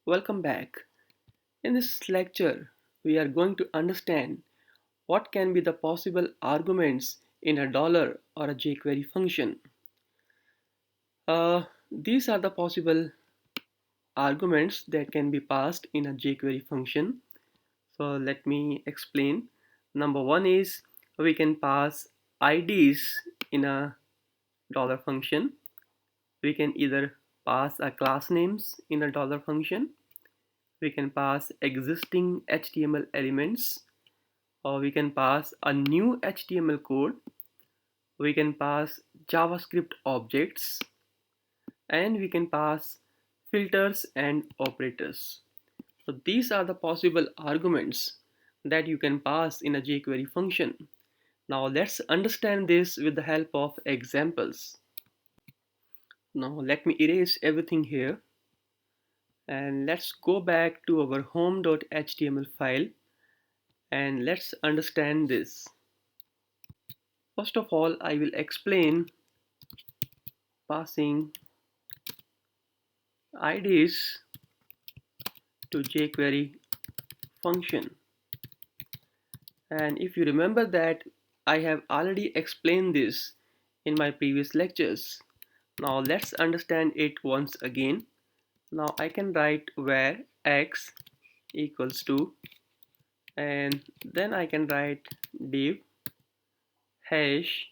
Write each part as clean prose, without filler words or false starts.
Welcome back. In this lecture, we are going to understand what can be the possible arguments in a dollar or a jQuery function. These are the possible arguments that can be passed in a jQuery function. So let me explain. Number one is we can pass IDs in a dollar function. We can either pass a class names in a dollar function. We can pass existing HTML elements, or we can pass a new HTML code. We can pass JavaScript objects, and we can pass filters and operators. So these are the possible arguments that you can pass in a jQuery function. Now let's understand this with the help of examples. Now let me erase everything here and let's go back to our home.html file and let's understand this. First of all, I will explain passing IDs to jQuery function. And if you remember that I have already explained this in my previous lectures. Now let's understand it once again. Now I can write where x equals to, and then I can write div hash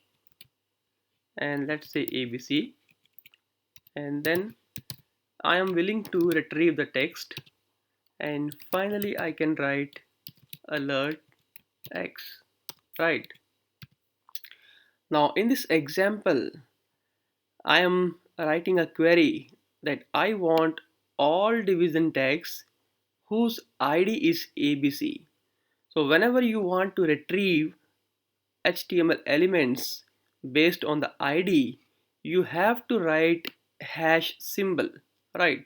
and let's say abc, and then I am willing to retrieve the text, and finally I can write alert x, right? Now in this example I am writing a query that I want all division tags whose ID is ABC. So whenever you want to retrieve HTML elements based on the ID, you have to write hash symbol, right?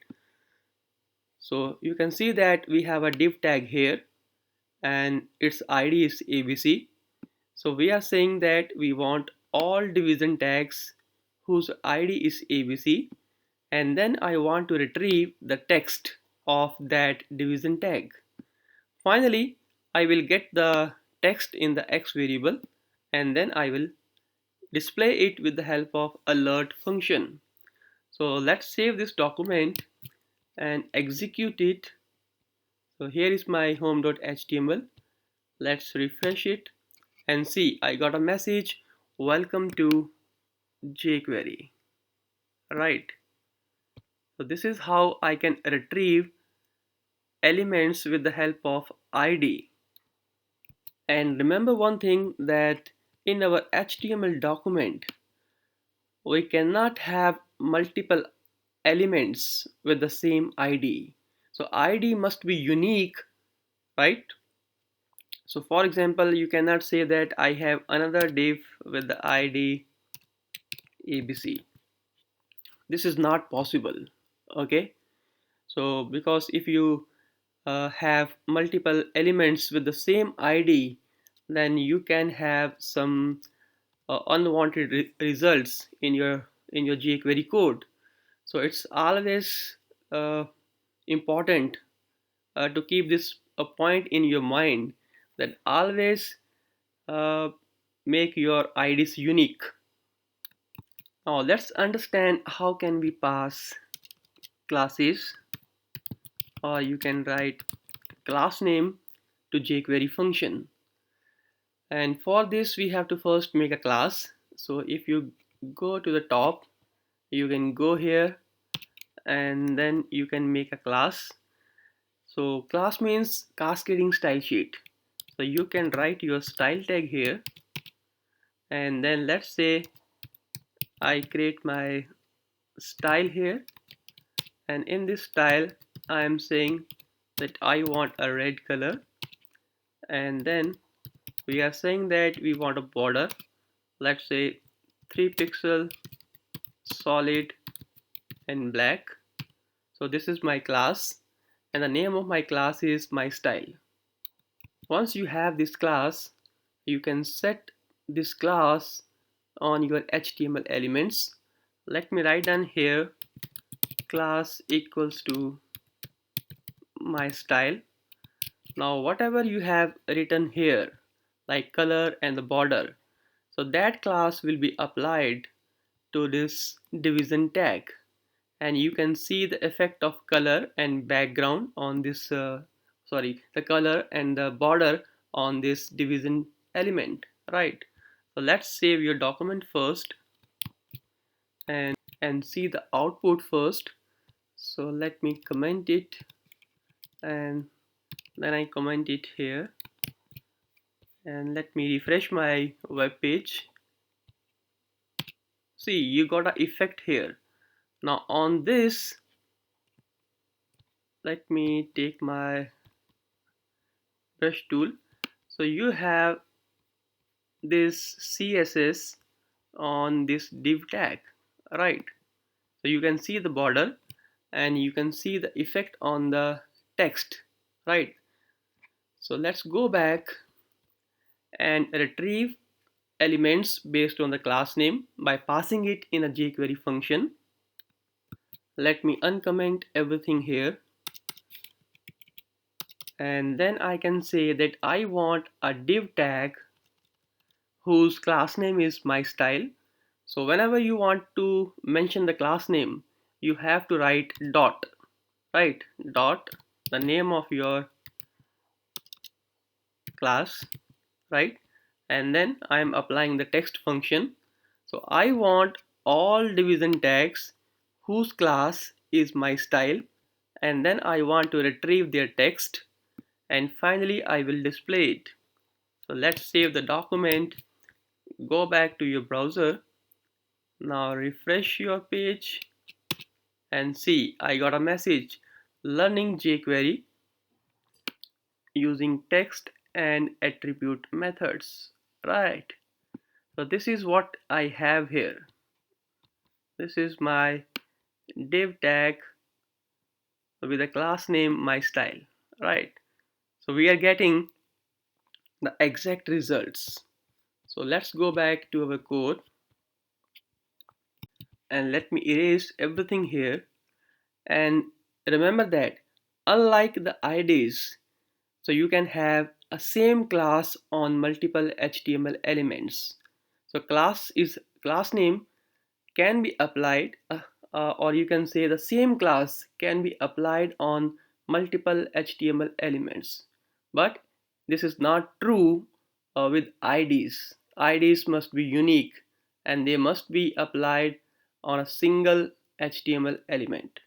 So you can see that we have a div tag here and its ID is ABC. So we are saying that we want all division tags whose ID is ABC, and then I want to retrieve the text of that division tag. Finally, I will get the text in the x variable and then I will display it with the help of alert function. So let's save this document and execute it. So here is my home.html. Let's refresh it and see I got a message, welcome to jQuery, right? So this is how I can retrieve elements with the help of ID. And remember one thing, that in our HTML document we cannot have multiple elements with the same ID. So ID must be unique, right? So for example, you cannot say that I have another div with the ID ABC. This is not possible, okay? So because if you have multiple elements with the same ID, then you can have some unwanted results in your jQuery code. So it's always important to keep this a point in your mind, that always uh, make your IDs unique. Now let's understand how can we pass classes, or you can write class name to jQuery function. And for this we have to first make a class. So if you go to the top, you can go here and then you can make a class. So class means cascading style sheet. So you can write your style tag here, and then let's say I create my style here, and in this style I am saying that I want a red color, and then we are saying that we want a border, let's say 3 pixel, solid and black. So this is my class and the name of my class is my style. Once you have this class, you can set this class on your HTML elements. Let me write down here class equals to my style. Now whatever you have written here, like color and the border, so that class will be applied to this division tag, and you can see the effect of color and background on this the color and the border on this division element, right? So let's save your document first and see the output first. So let me comment it, and then I comment it here, and let me refresh my web page. See, you got an effect here. Now on this, let me take my brush tool. So you have this CSS on this div tag, right? So you can see the border and you can see the effect on the text, right? So let's go back and retrieve elements based on the class name by passing it in a jQuery function. Let me uncomment everything here, and then I can say that I want a div tag whose class name is my style. So whenever you want to mention the class name, you have to write dot, right? Dot, the name of your class, right? And then I am applying the text function. So I want all division tags whose class is my style, and then I want to retrieve their text, and finally I will display it. So let's save the document, go back to your browser. Now refresh your page and see, I got a message, learning jQuery using text and attribute methods, right? So this is what I have here. This is my div tag with a class name my style, right? So we are getting the exact results. So let's go back to our code and let me erase everything here. And remember that unlike the IDs, so you can have a same class on multiple HTML elements. So class name can be applied, or you can say the same class can be applied on multiple HTML elements. But this is not true with IDs. IDs must be unique and they must be applied on a single HTML element.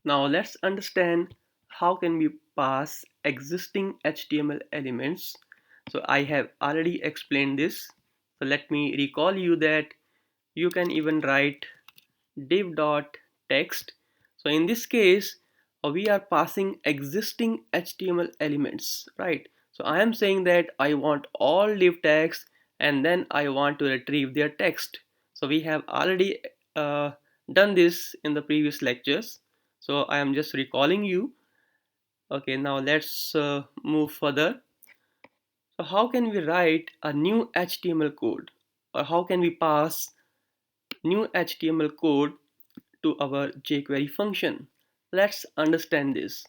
Now let's understand how can we pass existing HTML elements. So I have already explained this. So let me recall you that you can even write div.text. So in this case, we are passing existing HTML elements, right? So I am saying that I want all div tags and then I want to retrieve their text. So we have already done this in the previous lectures. So I am just recalling you. Okay, now let's move further. So how can we write a new HTML code, or how can we pass new HTML code to our jQuery function? Let's understand this.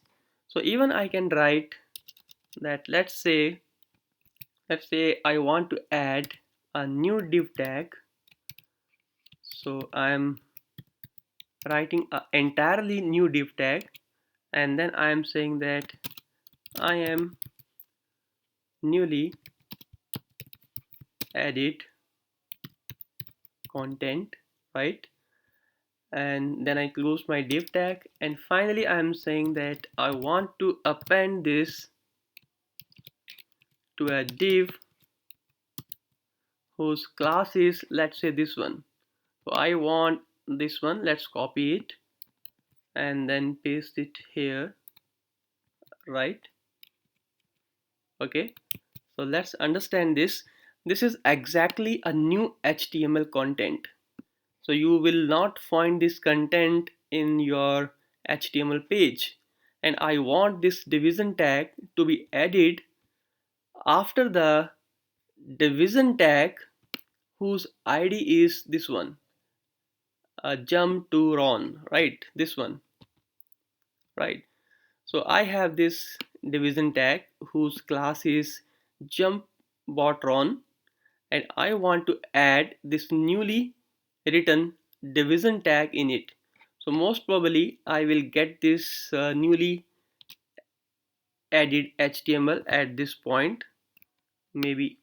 So even I can write that, let's say I want to add a new div tag. So I'm writing an entirely new div tag, and then I am saying that I am newly added content, right? And then I close my div tag, and finally I'm saying that I want to append this to a div whose class is, let's say, this one. So I want this one, let's copy it and then paste it here, right? Okay, so let's understand this. This is exactly a new HTML content. So you will not find this content in your HTML page, and I want this division tag to be added after the division tag whose ID is this one, jump to Ron, right? This one, right? So I have this division tag whose class is jump botron, and I want to add this newly written division tag in it. So most probably I will get this newly added HTML at this point, maybe,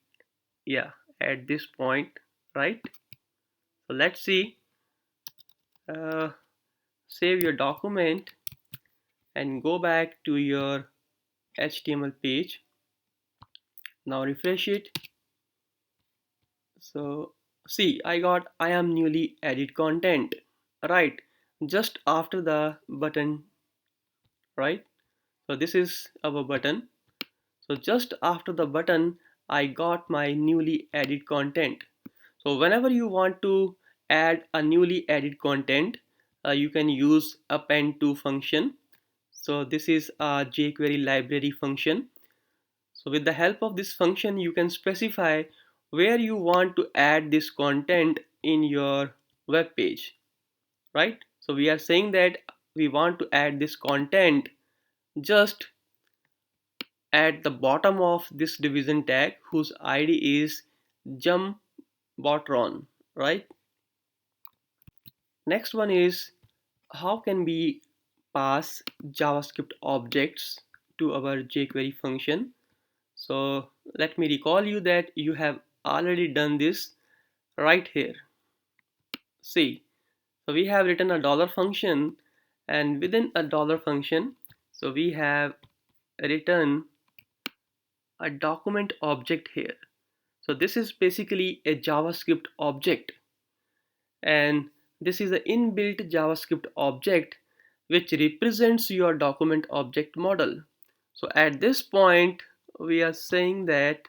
yeah, at this point, right? So let's see. uh, Save your document and go back to your HTML page. Now refresh it. So see, I am newly added content, right, just after the button, right? So this is our button. So just after the button I got my newly added content. So whenever you want to add a newly added content, you can use append to function. So this is a jQuery library function. So with the help of this function you can specify where you want to add this content in your web page, right? So we are saying that we want to add this content just at the bottom of this division tag whose ID is jumbotron, right? Next one is, how can we pass JavaScript objects to our jQuery function? So let me recall you that you have already done this right here. See, so we have written a dollar function, and within a dollar function, so we have written a document object here. So this is basically a JavaScript object, and this is an inbuilt JavaScript object which represents your document object model. So at this point we are saying that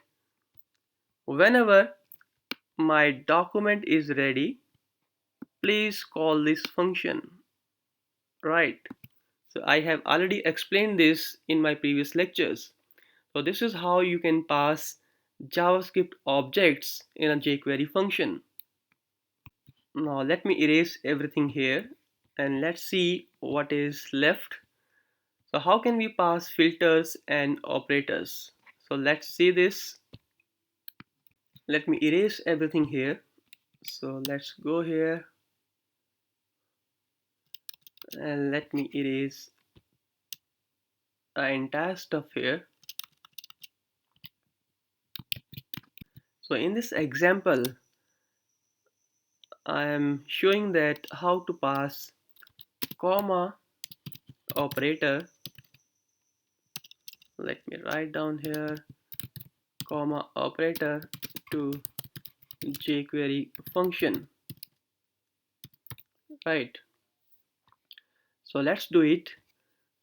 whenever my document is ready, please call this function, right? So I have already explained this in my previous lectures. So this is how you can pass JavaScript objects in a jQuery function. Now let me erase everything here and let's see what is left. So how can we pass filters and operators? So let's see this. Let me erase everything here. So let's go here and let me erase the entire stuff here. So in this example, I am showing that how to pass comma operator. Let me write down here comma operator to jQuery function, right? So let's do it.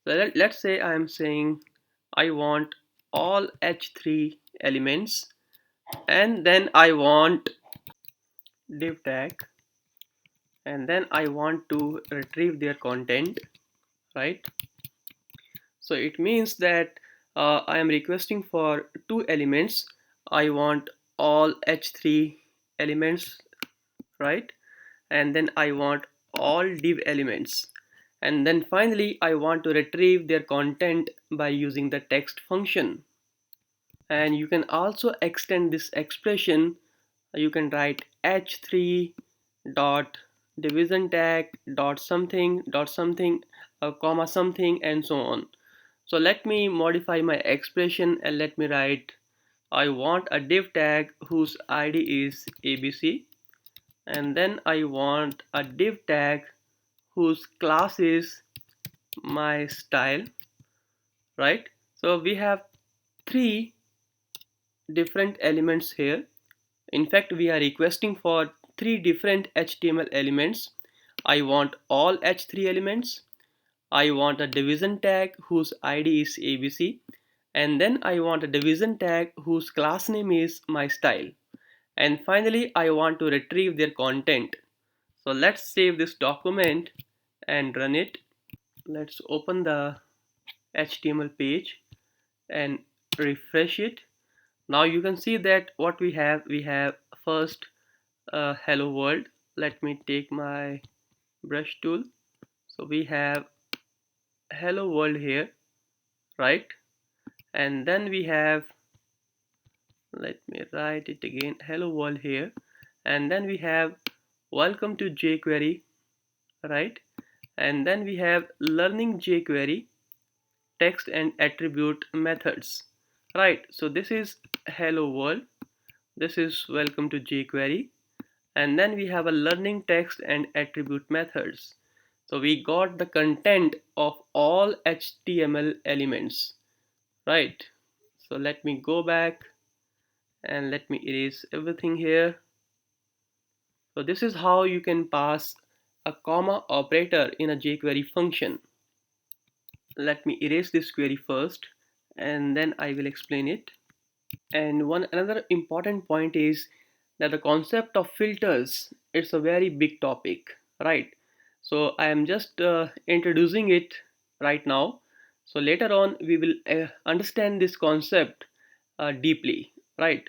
So let's say I am saying I want all h3 elements, and then I want div tag, and then I want to retrieve their content, right? So it means that I am requesting for two elements. I want all h3 elements, right? And then I want all div elements. And then finally I want to retrieve their content by using the text function. And you can also extend this expression. You can write h3 dot division tag dot something comma something and so on. So let me modify my expression and let me write I want a div tag whose ID is ABC, and then I want a div tag whose class is my style, right? So we have three different elements here. In fact, we are requesting for three different HTML elements. I want all h3 elements. I want a division tag whose ID is ABC, and then I want a division tag whose class name is my style, and finally I want to retrieve their content. So let's save this document and run it. Let's open the HTML page and refresh it. Now you can see that what we have first hello world. Let me take my brush tool. So we have hello world here, right? And then we have, let me write it again, hello world here. And then we have welcome to jQuery, right? And then we have learning jQuery text and attribute methods, right? So this is hello world, this is welcome to jQuery, and then we have a learning text and attribute methods. So we got the content of all HTML elements, right? So let me go back and let me erase everything here. So this is how you can pass a comma operator in a jQuery function. Let me erase this query first and then I will explain it. And one another important point is that the concept of filters, it's a very big topic, right? So I am just introducing it right now. So later on we will understand this concept deeply, right?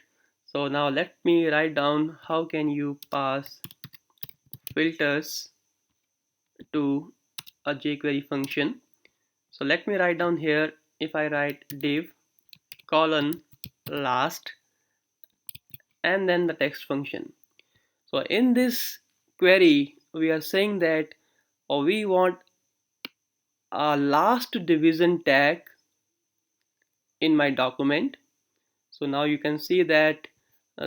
So now let me write down how can you pass filters to a jQuery function. So let me write down here, if I write div colon last and then the text function. So in this query, we are saying that we want a last division tag in my document. So now you can see that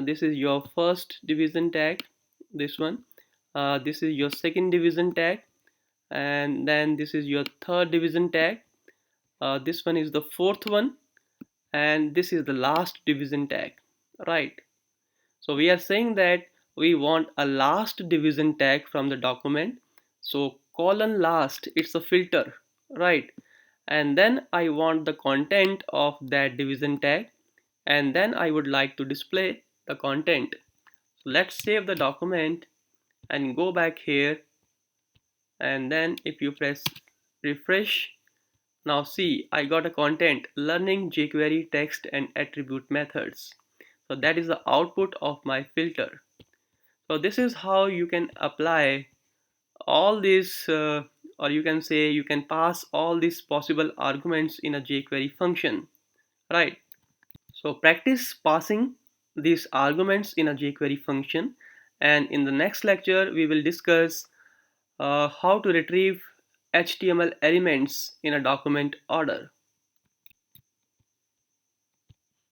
this is your first division tag, this one. This is your second division tag, and then this is your third division tag. This one is the fourth one, and this is the last division tag, right? So we are saying that we want a last division tag from the document. So colon last, it's a filter, right? And then I want the content of that division tag, and then I would like to display the content. So let's save the document and go back here, and then if you press refresh, now see I got a content learning jQuery text and attribute methods. So that is the output of my filter. So this is how you can apply all these, or you can say you can pass all these possible arguments in a jQuery function, right? So practice passing these arguments in a jQuery function, and in the next lecture we will discuss how to retrieve HTML elements in a document order.